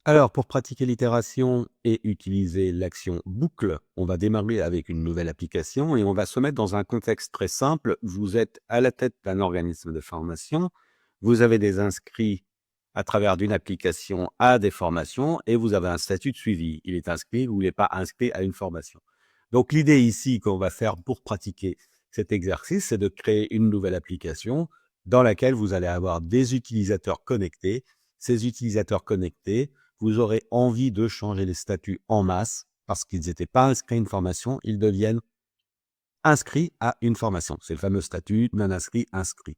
Alors, pour pratiquer l'itération et utiliser l'action boucle, on va démarrer avec une nouvelle application et on va se mettre dans un contexte très simple. Vous êtes à la tête d'un organisme de formation, vous avez des inscrits à travers d'une application à des formations et vous avez un statut de suivi. Il est inscrit ou il n'est pas inscrit à une formation. Donc, l'idée ici qu'on va faire pour pratiquer cet exercice, c'est de créer une nouvelle application dans laquelle vous allez avoir des utilisateurs connectés. Ces utilisateurs connectés, vous aurez envie de changer les statuts en masse parce qu'ils n'étaient pas inscrits à une formation, ils deviennent inscrits à une formation. C'est le fameux statut non inscrit, inscrit.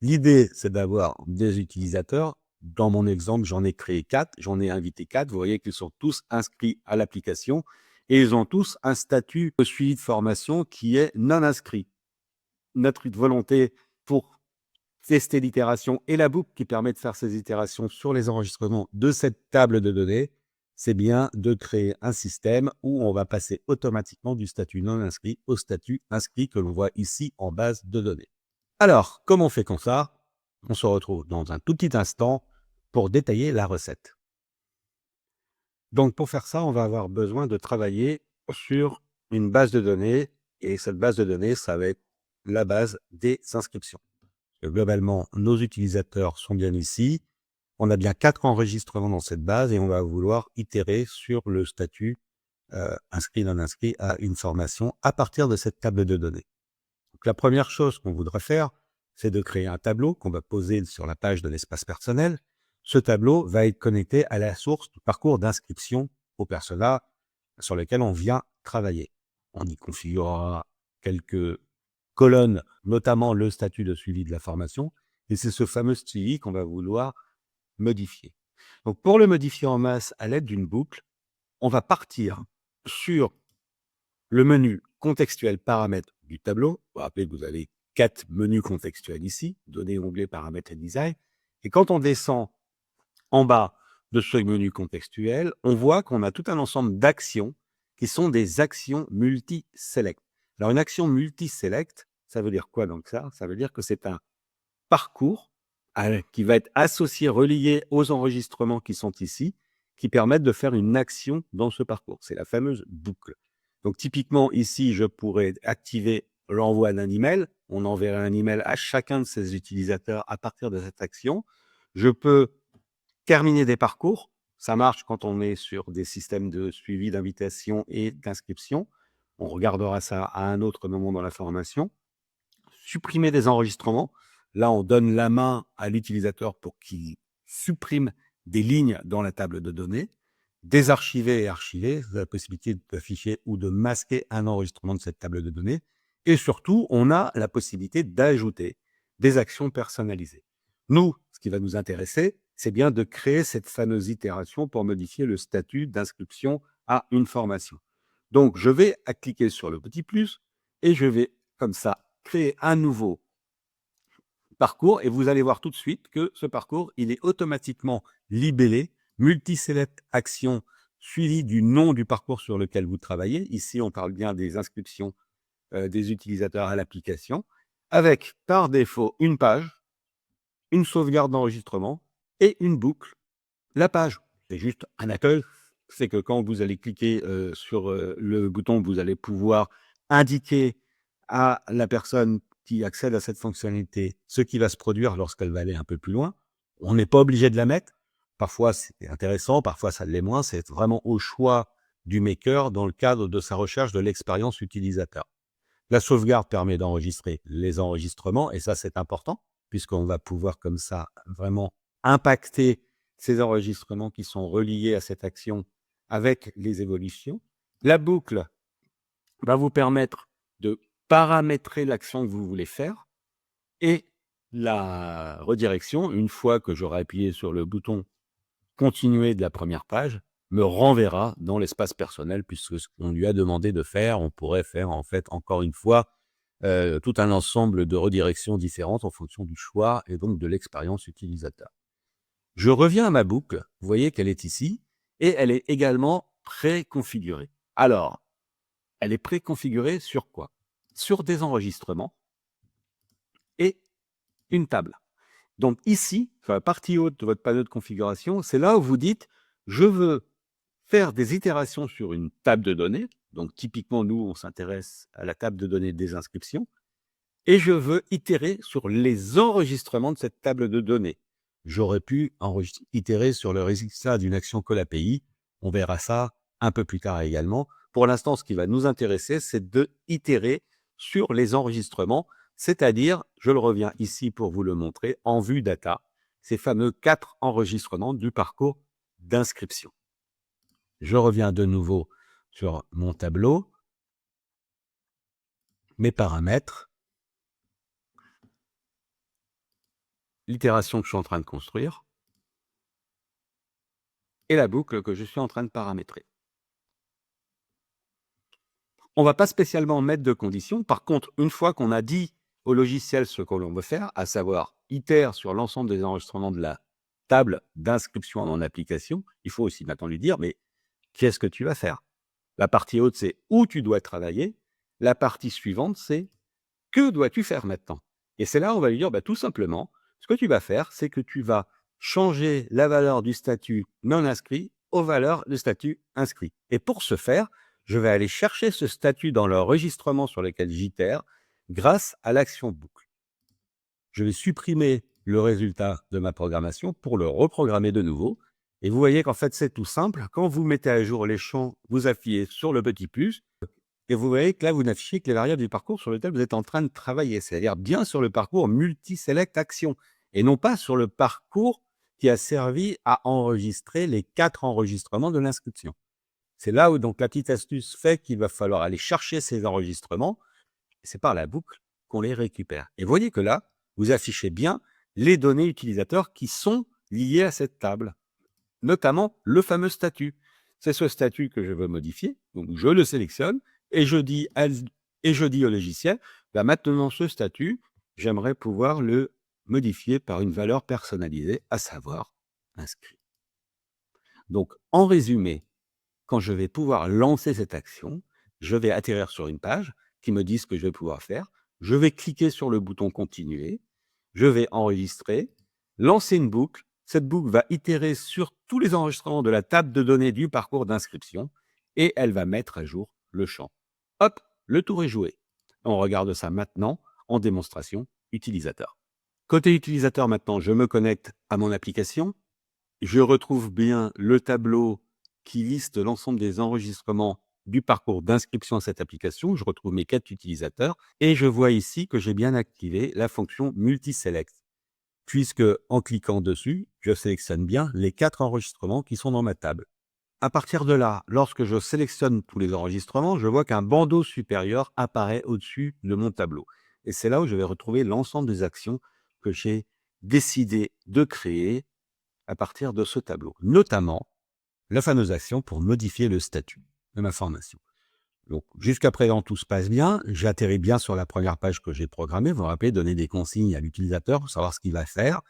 L'idée, c'est d'avoir des utilisateurs. Dans mon exemple, j'en ai créé 4, j'en ai invité 4. Vous voyez qu'ils sont tous inscrits à l'application et ils ont tous un statut de suivi de formation qui est non inscrit. Notre volonté pour tester l'itération et la boucle qui permet de faire ces itérations sur les enregistrements de cette table de données, c'est bien de créer un système où on va passer automatiquement du statut non inscrit au statut inscrit que l'on voit ici en base de données. Alors, comment on fait comme ça? On se retrouve dans un tout petit instant pour détailler la recette. Donc, pour faire ça, on va avoir besoin de travailler sur une base de données et cette base de données, ça va être la base des inscriptions. Globalement, nos utilisateurs sont bien ici. On a bien 4 enregistrements dans cette base et on va vouloir itérer sur le statut inscrit, non inscrit à une formation à partir de cette table de données. Donc, la première chose qu'on voudrait faire, c'est de créer un tableau qu'on va poser sur la page de l'espace personnel. Ce tableau va être connecté à la source du parcours d'inscription au persona sur lequel on vient travailler. On y configurera quelques colonnes, notamment le statut de suivi de la formation, et c'est ce fameux suivi qu'on va vouloir modifier. Donc, pour le modifier en masse à l'aide d'une boucle, on va partir sur le menu contextuel paramètres du tableau. Vous vous rappelez que vous avez 4 menus contextuels ici, données, onglets, paramètres et design. Et quand on descend en bas de ce menu contextuel, on voit qu'on a tout un ensemble d'actions qui sont des actions multi-select. Alors, une action multi-select, ça veut dire quoi donc ça? Ça veut dire que c'est un parcours qui va être associé, relié aux enregistrements qui sont ici, qui permettent de faire une action dans ce parcours. C'est la fameuse boucle. Donc, typiquement, ici, je pourrais activer l'envoi d'un email. On enverrait un email à chacun de ces utilisateurs à partir de cette action. Je peux terminer des parcours. Ça marche quand on est sur des systèmes de suivi d'invitation et d'inscription. On regardera ça à un autre moment dans la formation. Supprimer des enregistrements. Là, on donne la main à l'utilisateur pour qu'il supprime des lignes dans la table de données. Désarchiver et archiver, la possibilité d'afficher ou de masquer un enregistrement de cette table de données. Et surtout, on a la possibilité d'ajouter des actions personnalisées. Nous, ce qui va nous intéresser, c'est bien de créer cette fameuse itération pour modifier le statut d'inscription à une formation. Donc, je vais cliquer sur le petit plus et je vais, comme ça, créer un nouveau parcours et vous allez voir tout de suite que ce parcours, il est automatiquement libellé, multi-select action suivi du nom du parcours sur lequel vous travaillez. Ici, on parle bien des inscriptions des utilisateurs à l'application, avec par défaut une page, une sauvegarde d'enregistrement et une boucle. La page, c'est juste un accueil. C'est que quand vous allez cliquer sur le bouton, vous allez pouvoir indiquer à la personne qui accède à cette fonctionnalité ce qui va se produire lorsqu'elle va aller un peu plus loin. On n'est pas obligé de la mettre. Parfois, c'est intéressant, parfois, ça l'est moins. C'est vraiment au choix du maker dans le cadre de sa recherche de l'expérience utilisateur. La sauvegarde permet d'enregistrer les enregistrements, et ça, c'est important, puisqu'on va pouvoir comme ça vraiment impacter ces enregistrements qui sont reliés à cette action avec les évolutions. La boucle va vous permettre de paramétrer l'action que vous voulez faire, et la redirection, une fois que j'aurai appuyé sur le bouton continuer de la première page, me renverra dans l'espace personnel, puisque ce qu'on lui a demandé de faire, on pourrait faire en fait encore une fois tout un ensemble de redirections différentes en fonction du choix et donc de l'expérience utilisateur. Je reviens à ma boucle, vous voyez qu'elle est ici, et elle est également préconfigurée. Alors, elle est préconfigurée sur quoi? Sur des enregistrements et une table. Donc ici, sur la partie haute de votre panneau de configuration, c'est là où vous dites Je veux faire des itérations sur une table de données. Donc, typiquement, nous, on s'intéresse à la table de données des inscriptions. Et je veux itérer sur les enregistrements de cette table de données. J'aurais pu itérer sur le résultat d'une action call API. On verra ça un peu plus tard également. Pour l'instant, ce qui va nous intéresser, c'est de itérer sur les enregistrements, c'est-à-dire, je le reviens ici pour vous le montrer, en vue data, ces fameux 4 enregistrements du parcours d'inscription. Je reviens de nouveau sur mon tableau, mes paramètres, l'itération que je suis en train de construire et la boucle que je suis en train de paramétrer. On ne va pas spécialement mettre de conditions. Par contre, une fois qu'on a dit au logiciel ce que l'on veut faire, à savoir itère sur l'ensemble des enregistrements de la table d'inscription en application, il faut aussi maintenant lui dire, mais qu'est-ce que tu vas faire? La partie haute, c'est où tu dois travailler. La partie suivante, c'est que dois-tu faire maintenant? Et c'est là où on va lui dire, tout simplement, ce que tu vas faire, c'est que tu vas changer la valeur du statut non inscrit aux valeurs de statut inscrit. Et pour ce faire, je vais aller chercher ce statut dans l'enregistrement sur lequel j'itère grâce à l'action boucle. Je vais supprimer le résultat de ma programmation pour le reprogrammer de nouveau. Et vous voyez qu'en fait, c'est tout simple. Quand vous mettez à jour les champs, vous appuyez sur le petit plus. Et vous voyez que là, vous n'affichez que les variables du parcours sur lequel vous êtes en train de travailler, c'est-à-dire bien sur le parcours multi-select action, et non pas sur le parcours qui a servi à enregistrer les 4 enregistrements de l'inscription. C'est là où donc la petite astuce fait qu'il va falloir aller chercher ces enregistrements, et c'est par la boucle qu'on les récupère. Et vous voyez que là, vous affichez bien les données utilisateurs qui sont liées à cette table, notamment le fameux statut. C'est ce statut que je veux modifier, donc je le sélectionne, et je dis au logiciel, maintenant ce statut, j'aimerais pouvoir le modifier par une valeur personnalisée, à savoir inscrit. Donc, en résumé, quand je vais pouvoir lancer cette action, je vais atterrir sur une page qui me dit ce que je vais pouvoir faire. Je vais cliquer sur le bouton continuer. Je vais enregistrer, lancer une boucle. Cette boucle va itérer sur tous les enregistrements de la table de données du parcours d'inscription et elle va mettre à jour le champ. Hop, le tour est joué. On regarde ça maintenant en démonstration utilisateur. Côté utilisateur maintenant, je me connecte à mon application. Je retrouve bien le tableau qui liste l'ensemble des enregistrements du parcours d'inscription à cette application. Je retrouve mes 4 utilisateurs et je vois ici que j'ai bien activé la fonction multi-select, puisque en cliquant dessus, je sélectionne bien les 4 enregistrements qui sont dans ma table. À partir de là, lorsque je sélectionne tous les enregistrements, je vois qu'un bandeau supérieur apparaît au-dessus de mon tableau. Et c'est là où je vais retrouver l'ensemble des actions que j'ai décidé de créer à partir de ce tableau, notamment la fameuse action pour modifier le statut de ma formation. Donc, jusqu'à présent, tout se passe bien. J'atterris bien sur la première page que j'ai programmée. Vous vous rappelez, donner des consignes à l'utilisateur pour savoir ce qu'il va faire.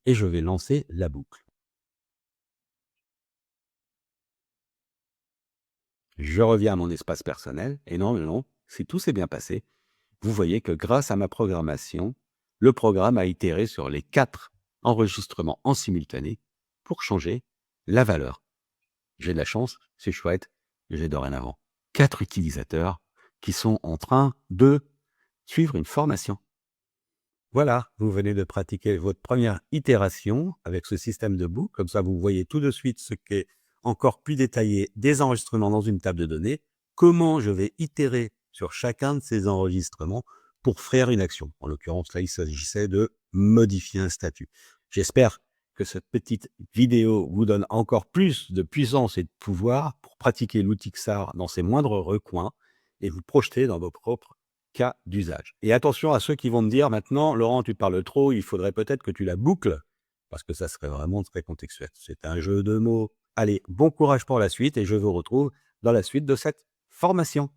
Et je vais lancer la boucle. Je reviens à mon espace personnel. Et non, si tout s'est bien passé, vous voyez que grâce à ma programmation, le programme a itéré sur les 4 enregistrements en simultané pour changer la valeur. J'ai de la chance, c'est chouette, j'ai dorénavant 4 utilisateurs qui sont en train de suivre une formation. Voilà, vous venez de pratiquer votre première itération avec ce système de boucle. Comme ça, vous voyez tout de suite ce qu'est encore plus détaillé des enregistrements dans une table de données, comment je vais itérer sur chacun de ces enregistrements pour faire une action. En l'occurrence, là, il s'agissait de modifier un statut. J'espère que cette petite vidéo vous donne encore plus de puissance et de pouvoir pour pratiquer l'outil XAR dans ses moindres recoins et vous projeter dans vos propres cas d'usage. Et attention à ceux qui vont me dire maintenant, Laurent, tu parles trop, il faudrait peut-être que tu la boucles, parce que ça serait vraiment très contextuel. C'est un jeu de mots. Allez, bon courage pour la suite et je vous retrouve dans la suite de cette formation.